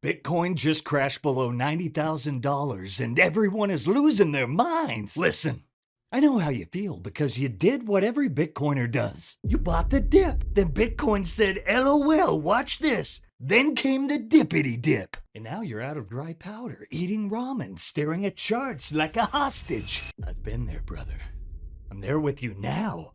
Bitcoin just crashed below $90,000 and everyone is losing their minds. Listen, I know how you feel because you did what every Bitcoiner does. You bought the dip. Then Bitcoin said, LOL, watch this. Then came the dippity dip. And now you're out of dry powder, eating ramen, staring at charts like a hostage. I've been there, brother. I'm there with you now.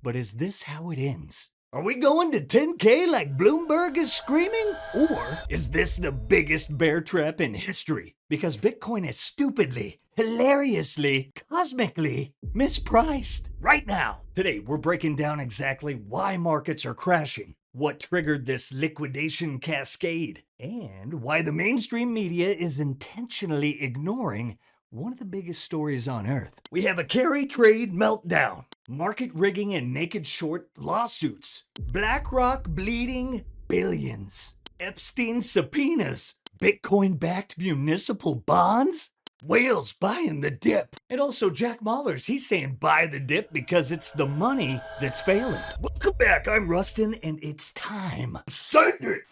But is this how it ends? Are we going to 10K like Bloomberg is screaming? Or is this the biggest bear trap in history? Because Bitcoin is stupidly, hilariously, cosmically mispriced. Right now, today, we're breaking down exactly why markets are crashing, what triggered this liquidation cascade, and why the mainstream media is intentionally ignoring one of the biggest stories on Earth. We have a carry trade meltdown, market rigging and naked short lawsuits, BlackRock bleeding billions, Epstein subpoenas, Bitcoin-backed municipal bonds, whales buying the dip. And also Jack Mallers, he's saying buy the dip because it's the money that's failing. Welcome back, I'm Rustin, and it's time. Send it!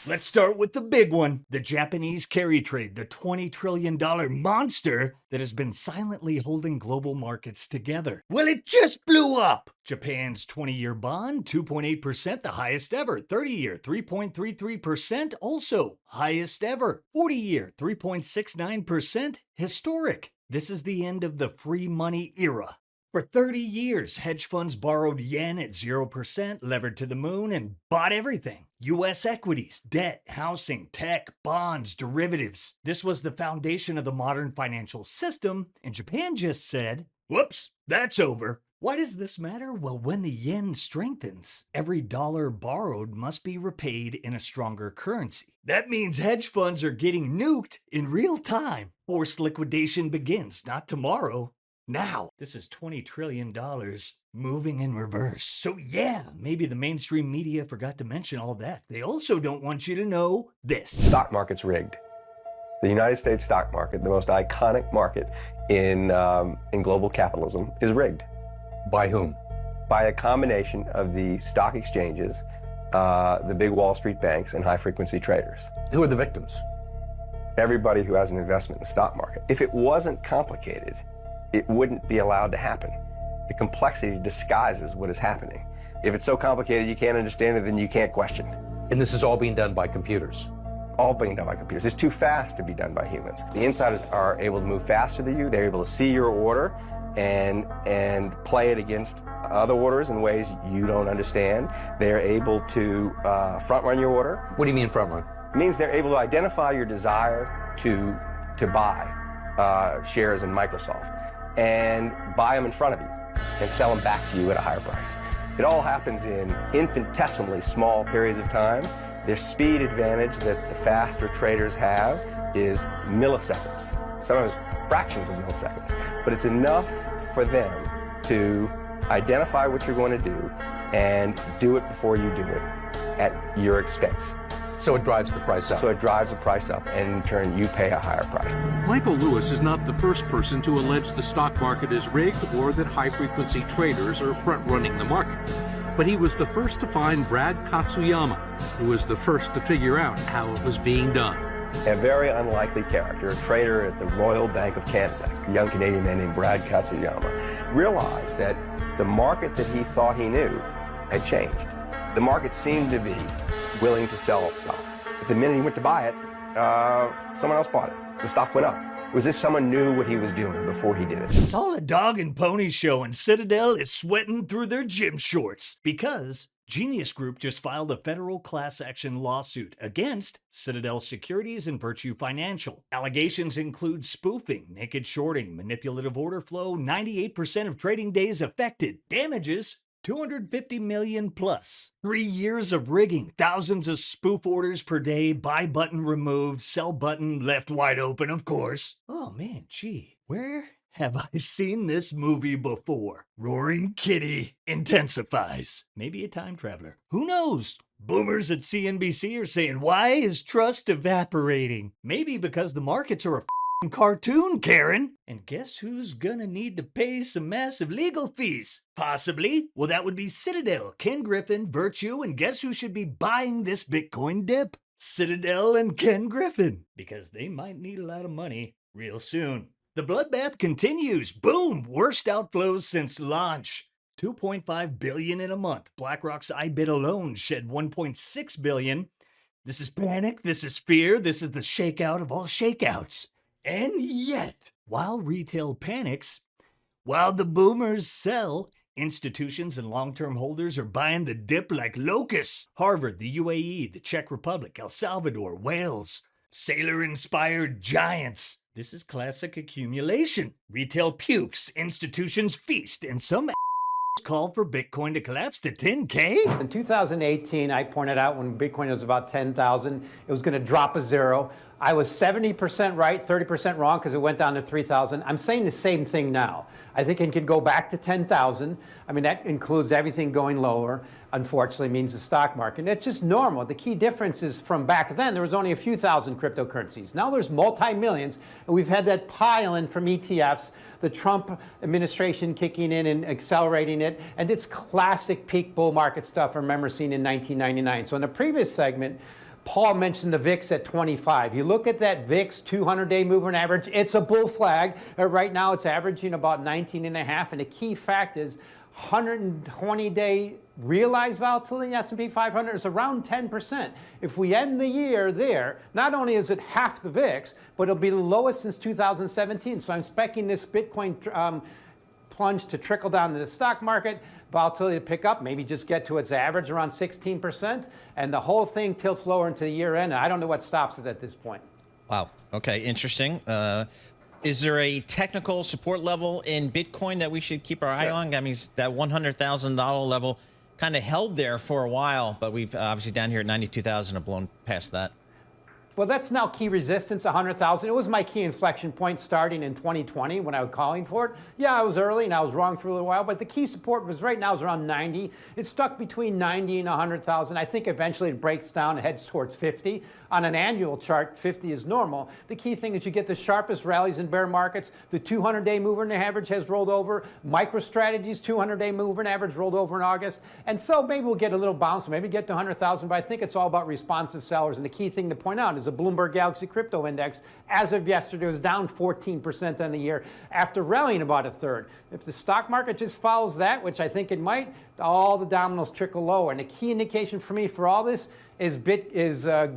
Let's start with the big one, the Japanese carry trade, the $20 trillion monster that has been silently holding global markets together. Well, it just blew up. Japan's 20-year bond, 2.8%, the highest ever. 30-year, 3.33%, also highest ever. 40-year, 3.69%, historic. This is the end of the free money era. For 30 years, hedge funds borrowed yen at 0%, levered to the moon, and bought everything. U.S. equities, debt, housing, tech, bonds, derivatives. This was the foundation of the modern financial system, and Japan just said, whoops, that's over. Why does this matter? Well, when the yen strengthens, every dollar borrowed must be repaid in a stronger currency. That means hedge funds are getting nuked in real time. Forced liquidation begins, not tomorrow. Now, this is $20 trillion moving in reverse. So yeah, maybe the mainstream media forgot to mention all that. They also don't want you to know this. Stock market's rigged. The United States stock market, the most iconic market in global capitalism, is rigged. By whom? By a combination of the stock exchanges, the big Wall Street banks, and high-frequency traders. Who are the victims? Everybody who has an investment in the stock market. If it wasn't complicated, it wouldn't be allowed to happen. The complexity disguises what is happening. If it's so complicated you can't understand it, then you can't question. And this is all being done by computers? All being done by computers. It's too fast to be done by humans. The insiders are able to move faster than you. They're able to see your order and play it against other orders in ways you don't understand. They're able to front run your order. What do you mean front run? It means they're able to identify your desire to buy shares in Microsoft and buy them in front of you and sell them back to you at a higher price. It all happens in infinitesimally small periods of time. Their speed advantage that the faster traders have is milliseconds, sometimes fractions of milliseconds, but it's enough for them to identify what you're going to do and do it before you do it at your expense. So it drives the price up. So it drives the price up, and in turn, you pay a higher price. Michael Lewis is not the first person to allege the stock market is rigged or that high-frequency traders are front-running the market. But he was the first to find Brad Katsuyama, who was the first to figure out how it was being done. A very unlikely character, a trader at the Royal Bank of Canada, a young Canadian man named Brad Katsuyama, realized that the market that he thought he knew had changed. The market seemed to be willing to sell stock. But the minute he went to buy it, someone else bought it. The stock went up. It was as if someone knew what he was doing before he did it. It's all a dog and pony show, and Citadel is sweating through their gym shorts because Genius Group just filed a federal class action lawsuit against Citadel Securities and Virtue Financial. Allegations include spoofing, naked shorting, manipulative order flow, 98% of trading days affected. Damages, $250 million plus. 3 years of rigging, thousands of spoof orders per day, buy button removed, sell button left wide open, of course. Oh man, gee, where have I seen this movie before? Roaring Kitty intensifies. Maybe a time traveler. Who knows? Boomers at CNBC are saying, why is trust evaporating? Maybe because the markets are a cartoon, Karen. And guess who's gonna need to pay some massive legal fees? Possibly. Well, that would be Citadel, Ken Griffin, Virtue, and guess who should be buying this Bitcoin dip? Citadel and Ken Griffin. Because they might need a lot of money real soon. The bloodbath continues. Boom! Worst outflows since launch. 2.5 billion in a month. BlackRock's IBIT alone shed 1.6 billion. This is panic, this is fear, this is the shakeout of all shakeouts. And yet, while retail panics, while the boomers sell, institutions and long-term holders are buying the dip like locusts. Harvard, the UAE, the Czech Republic, El Salvador, Wales, sailor-inspired giants. This is classic accumulation. Retail pukes, institutions feast, and some call for Bitcoin to collapse to 10K? In 2018, I pointed out when Bitcoin was about 10,000, it was going to drop a zero. I was 70% right, 30% wrong because it went down to 3,000. I'm saying the same thing now. I think it can go back to 10,000. I mean, that includes everything going lower, unfortunately, means the stock market. And it's just normal. The key difference is from back then, there was only a few thousand cryptocurrencies. Now there's multi-millions, and we've had that pile in from ETFs, the Trump administration kicking in and accelerating it, and it's classic peak bull market stuff I remember seeing in 1999. So in the previous segment, Paul mentioned the VIX at 25. You look at that VIX 200-day moving average, it's a bull flag. Right now it's averaging about 19.5, and the key fact is 120-day realized volatility in the S&P 500 is around 10%. If we end the year there, not only is it half the VIX, but it'll be the lowest since 2017. So I'm expecting this Bitcoin plunge to trickle down to the stock market, volatility to pick up, maybe just get to its average around 16%, and the whole thing tilts lower into the year end. I don't know what stops it at this point. Wow. Okay, interesting. Is there a technical support level in Bitcoin that we should keep our eye on? I mean, that $100,000 level kind of held there for a while, but we've obviously down here at 92,000 have blown past that. Well, that's now key resistance, 100,000. It was my key inflection point starting in 2020 when I was calling for it. Yeah, I was early and I was wrong for a little while, but the key support was right now is around 90. It's stuck between 90 and 100,000. I think eventually it breaks down and heads towards 50. On an annual chart, 50 is normal. The key thing is you get the sharpest rallies in bear markets. The 200-day moving average has rolled over. MicroStrategy's 200-day moving average rolled over in August. And so maybe we'll get a little bounce, maybe get to 100,000, but I think it's all about responsive sellers. And the key thing to point out is the Bloomberg Galaxy Crypto Index, as of yesterday, was down 14% on the year after rallying about a third. If the stock market just follows that, which I think it might, all the dominoes trickle lower. And the key indication for me for all this is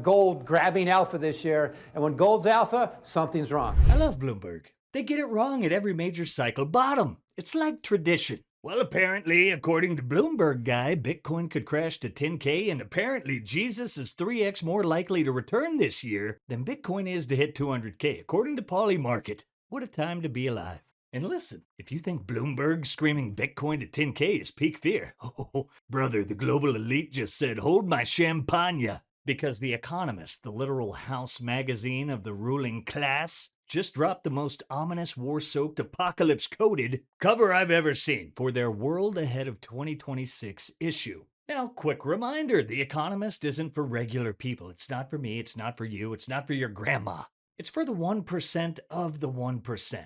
gold grabbing alpha this year. And when gold's alpha, something's wrong. I love Bloomberg. They get it wrong at every major cycle bottom. It's like tradition. Well, apparently, according to Bloomberg guy, Bitcoin could crash to 10K, and apparently Jesus is 3x more likely to return this year than Bitcoin is to hit 200K, according to Polymarket. What a time to be alive. And listen, if you think Bloomberg screaming Bitcoin to 10K is peak fear, oh, brother, the global elite just said, hold my champagne. Because the Economist, the literal house magazine of the ruling class, just dropped the most ominous, war-soaked, apocalypse-coded cover I've ever seen for their World Ahead of 2026 issue. Now, quick reminder, The Economist isn't for regular people. It's not for me, it's not for you, it's not for your grandma. It's for the 1% of the 1%.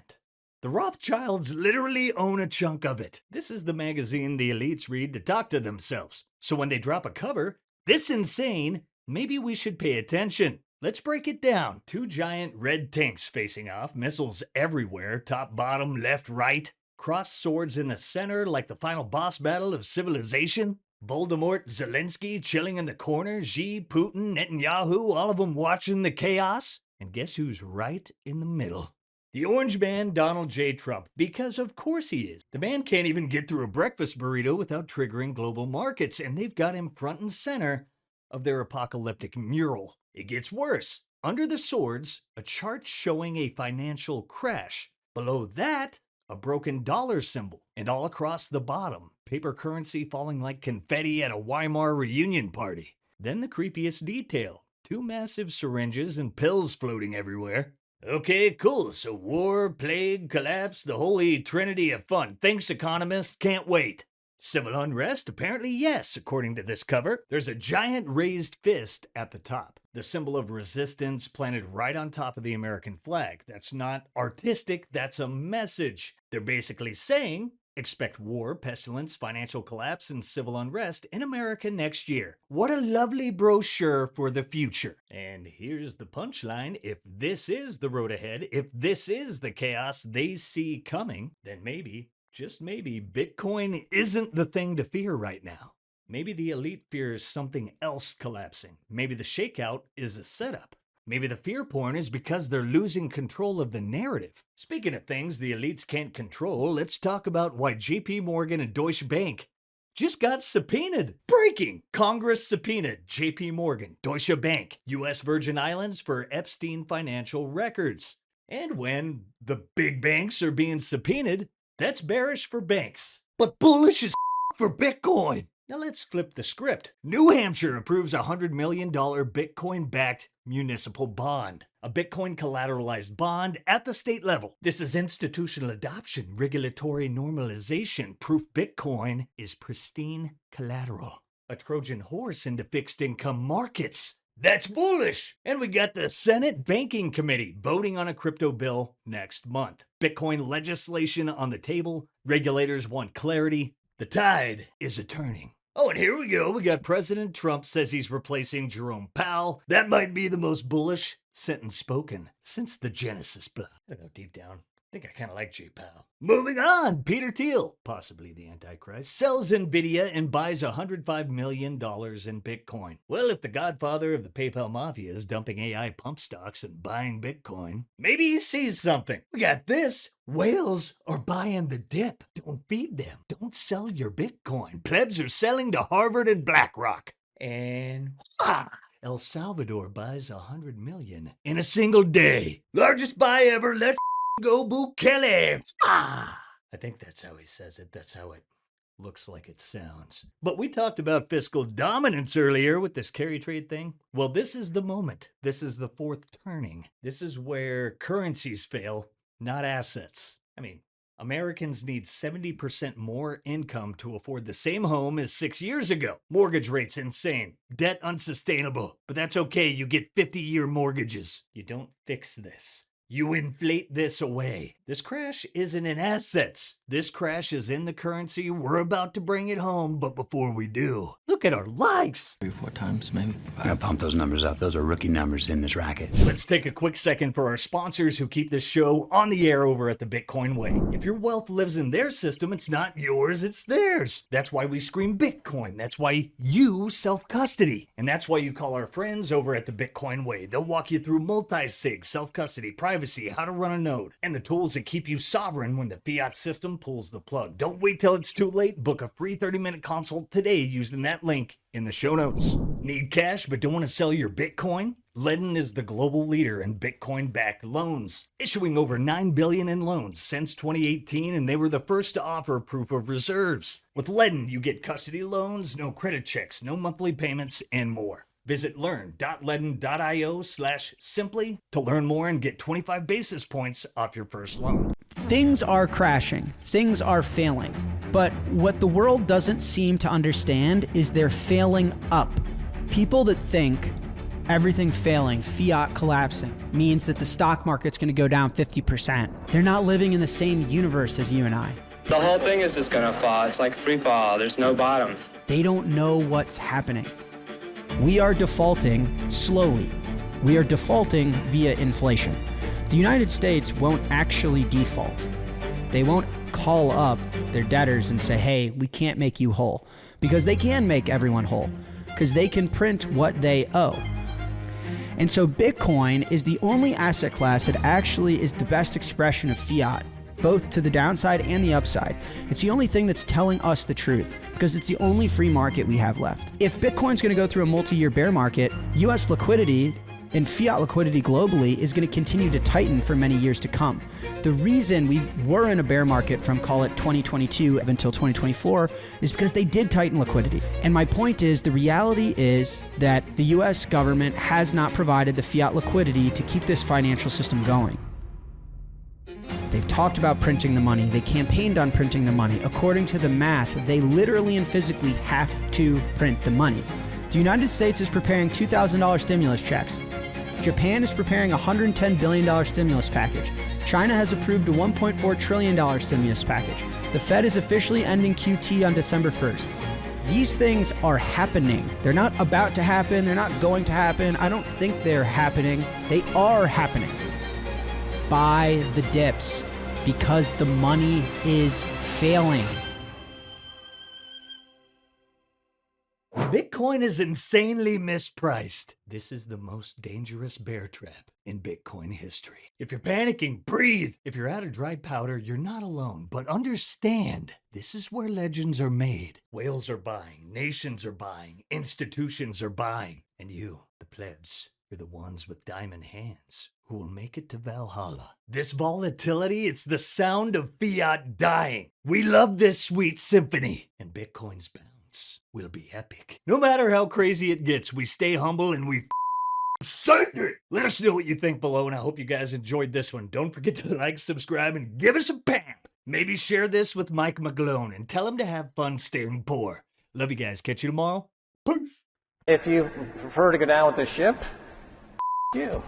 The Rothschilds literally own a chunk of it. This is the magazine the elites read to talk to themselves. So when they drop a cover this insane, maybe we should pay attention. Let's break it down. Two giant red tanks facing off, missiles everywhere, top, bottom, left, right. Crossed swords in the center like the final boss battle of civilization. Voldemort, Zelensky chilling in the corner, Xi, Putin, Netanyahu, all of them watching the chaos. And guess who's right in the middle? The orange man, Donald J. Trump, because of course he is. The man can't even get through a breakfast burrito without triggering global markets, and they've got him front and center of their apocalyptic mural. It gets worse. Under the swords, a chart showing a financial crash. Below that, a broken dollar symbol. And all across the bottom, paper currency falling like confetti at a Weimar reunion party. Then the creepiest detail, two massive syringes and pills floating everywhere. Okay, cool. So war, plague, collapse, the holy trinity of fun. Thanks, Economist. Can't wait. Civil unrest? Apparently yes, according to this cover. There's a giant raised fist at the top. The symbol of resistance planted right on top of the American flag. That's not artistic, that's a message. They're basically saying, expect war, pestilence, financial collapse, and civil unrest in America next year. What a lovely brochure for the future. And here's the punchline. If this is the road ahead, if this is the chaos they see coming, then maybe, just maybe, Bitcoin isn't the thing to fear right now. Maybe the elite fears something else collapsing. Maybe the shakeout is a setup. Maybe the fear porn is because they're losing control of the narrative. Speaking of things the elites can't control, let's talk about why JPMorgan and Deutsche Bank just got subpoenaed. Breaking! Congress subpoenaed JPMorgan, Deutsche Bank, U.S. Virgin Islands for Epstein financial records. And when the big banks are being subpoenaed, that's bearish for banks, but bullish as for Bitcoin. Now let's flip the script. New Hampshire approves a $100 million Bitcoin-backed municipal bond. A Bitcoin collateralized bond at the state level. This is institutional adoption, regulatory normalization, proof Bitcoin is pristine collateral. A Trojan horse into fixed income markets. That's bullish! And we got the Senate Banking Committee voting on a crypto bill next month. Bitcoin legislation on the table. Regulators want clarity. The tide is a-turning. Oh, and here we go. We got President Trump says he's replacing Jerome Powell. That might be the most bullish sentence spoken since the Genesis Blood. I don't know, deep down, I think I kind of like J. Powell. Moving on, Peter Thiel, possibly the Antichrist, sells Nvidia and buys $105 million in Bitcoin. Well, if the godfather of the PayPal mafia is dumping AI pump stocks and buying Bitcoin, maybe he sees something. We got this. Whales are buying the dip. Don't feed them. Don't sell your Bitcoin. Plebs are selling to Harvard and BlackRock. And El Salvador buys $100 million in a single day. Largest buy ever. Let's go Bukele. I think that's how he says it. That's how it looks like it sounds. But we talked about fiscal dominance earlier with this carry trade thing. Well, this is the moment. This is the fourth turning. This is where currencies fail, not assets. I mean, Americans need 70% more income to afford the same home as 6 years ago. Mortgage rates insane. Debt unsustainable. But that's okay, you get 50-year mortgages. You don't fix this. You inflate this away. This crash isn't in assets. This crash is in the currency. We're about to bring it home, but before we do, look at our likes. 3 or 4 times, maybe. I'm gonna pump those numbers up. Those are rookie numbers in this racket. Let's take a quick second for our sponsors who keep this show on the air over at the Bitcoin Way. If your wealth lives in their system, it's not yours, it's theirs. That's why we scream Bitcoin. That's why you self-custody. And that's why you call our friends over at the Bitcoin Way. They'll walk you through multi-sig, self-custody, privacy, how to run a node, and the tools that keep you sovereign when the fiat system pulls the plug. Don't wait till it's too late. Book a free 30-minute consult today using that link in the show notes. Need cash but don't want to sell your Bitcoin? Ledn is the global leader in Bitcoin-backed loans, issuing over $9 billion in loans since 2018, and they were the first to offer proof of reserves. With Ledn, you get custody loans, no credit checks, no monthly payments, and more. Visit learn.ledn.io/simply to learn more and get 25 basis points off your first loan. Things are crashing. Things are failing. But what the world doesn't seem to understand is they're failing up. People that think everything failing, fiat collapsing, means that the stock market's going to go down 50%. They're not living in the same universe as you and I. The whole thing is just going to fall. It's like free fall. There's no bottom. They don't know what's happening. We are defaulting slowly. We are defaulting via inflation. The United States won't actually default. They won't call up their debtors and say, hey, we can't make you whole. Because they can make everyone whole. Because they can print what they owe. And so Bitcoin is the only asset class that actually is the best expression of fiat, both to the downside and the upside. It's the only thing that's telling us the truth, because it's the only free market we have left. If Bitcoin's going to go through a multi-year bear market, US liquidity and fiat liquidity globally is going to continue to tighten for many years to come. The reason we were in a bear market from, call it 2022 until 2024, is because they did tighten liquidity. And my point is, the reality is that the US government has not provided the fiat liquidity to keep this financial system going. They've talked about printing the money. They campaigned on printing the money. According to the math, they literally and physically have to print the money. The United States is preparing $2,000 stimulus checks. Japan is preparing a $110 billion stimulus package. China has approved a $1.4 trillion stimulus package. The Fed is officially ending QT on December 1st. These things are happening. They're not about to happen. They're not going to happen. I don't think they're happening. They are happening. Buy the dips because the money is failing. Bitcoin is insanely mispriced. This is the most dangerous bear trap in Bitcoin history. If you're panicking, breathe. If you're out of dry powder, you're not alone. But understand, this is where legends are made. Whales are buying, nations are buying, institutions are buying. And you, the plebs, you're the ones with diamond hands who will make it to Valhalla. This volatility, it's the sound of fiat dying. We love this sweet symphony, and Bitcoin's bounce will be epic. No matter how crazy it gets, we stay humble and we send it. Let us know what you think below, and I hope you guys enjoyed this one. Don't forget to like, subscribe, and give us a pamp. Maybe share this with Mike McGlone and tell him to have fun staying poor. Love you guys. Catch you tomorrow. Peace. If you prefer to go down with the ship, you.